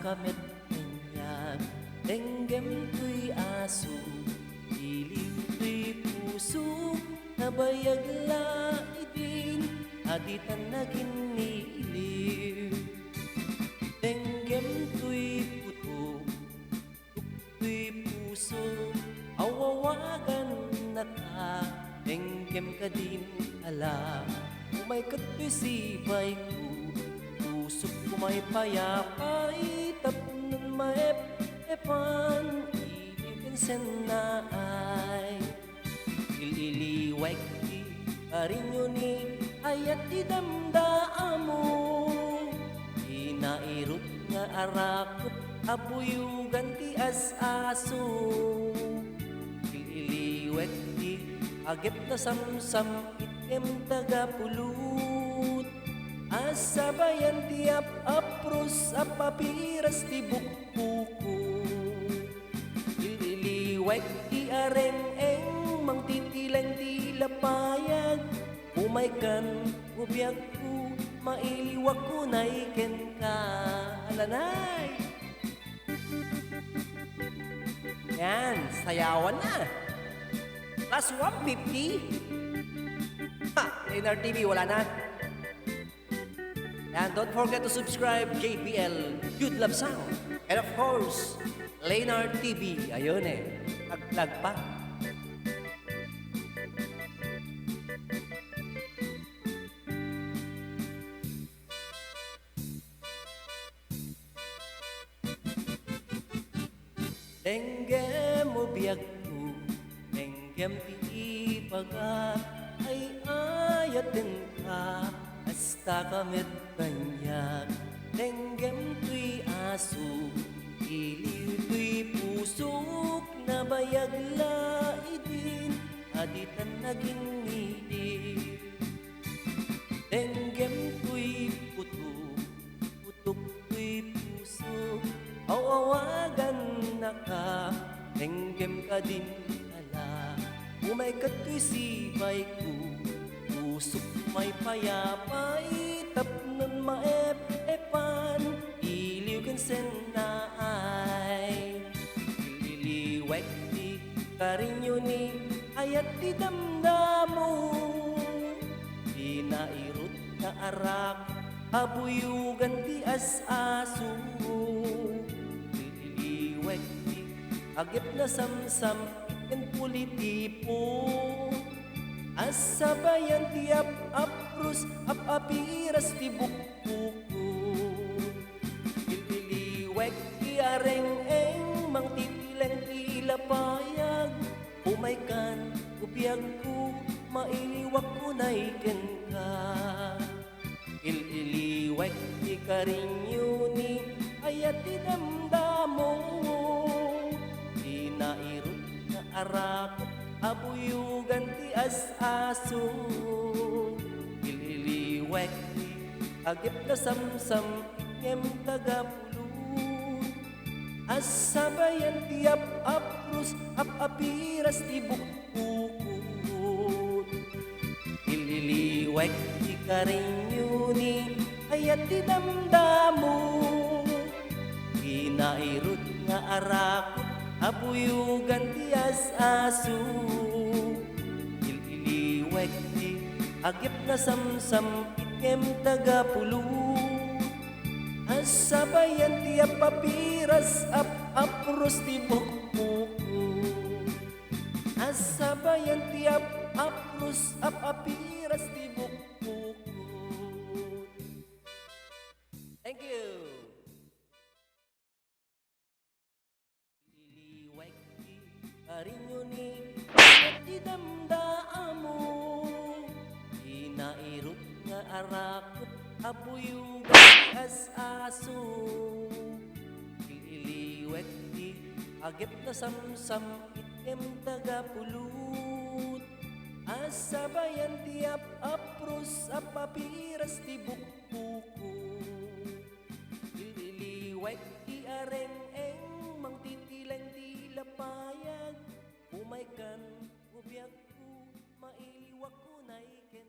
kamet kanyang denggem tuy aso iliw tuy puso nabayag laidin aditan na giniliw denggem tuy puto tuy puso awawagan na ka denggem ka din ala umay kato'y sibay ko pusok ko may payapay tapnon maep-epan iliw sen na ay ililiwag di karinyo ni ayat idamdaamo inairot nga arakot abuyugan ti as-aso ililiwag di agip na samsam item tagapulot asabayan ti apros apapiras ti bukbuko ililiwag ti areng-eng mang titileng ti lapayag umaykan ubiyag ko mailiwag ko naiken ka alanay yan sayawan na plus 150 Raynard TV wala na. And don't forget to subscribe JBL Good Love Sound. And of course, Raynard TV. Ayun nag-vlog pa. Denggem mo biyag ko, denggem ti ipaga, ay ayatin ka, hasta kamit banyak. Denggem tuy aso, iliw tuy pusok, nabayag laidin, aditan naging niliw. Denggem tuy puto, putok tuy puso, awawagan na ka, denggem ka din ala. Umay kato'y sibay ko, pusok may payapay, tapnon maep-epan, iliw sen na ay. Ililiwag di karinyo ni ayat di damdamo, di nairot na arak, abuyugan di as-aso. Ililiwag di agip na samsam iken politipo, asabayan ti apros apiras ti bukbuko. Ililiwag ti areng-eng mang titileng ti lapayag, umaykan ubiyag ko mailiwag ko naiken ka. Ililiwag ti karinyo ni ayat ti damdamo, di nairot na arakot abuyugan ti as-aso. Ililiwag ti agip na samsam ikem tagapulot, asabayan ti apros apiras ti bukbukot. Ililiwag ti karinyo ni ayat ti damdamo, di nairot nga arakot abuyugan ti as-aso. Ililiwag ti agip na samsam ikem tagapulot, asabayan ti apapiras apros ti bukbukot. Asabayan ti apros apiras ti bukbukot. Thank you. Karinyo ni at idamdaamo, di nairot nga arakot abuyugan as-aso. Ililiwag di agip na samsam ikem tagapulot, asabayan ti apros apapiras ti bukbuko. Ililiwag ti areng-eng mang titileng ti lapayag, umaykan ubiyag ko mailiwag ko naiken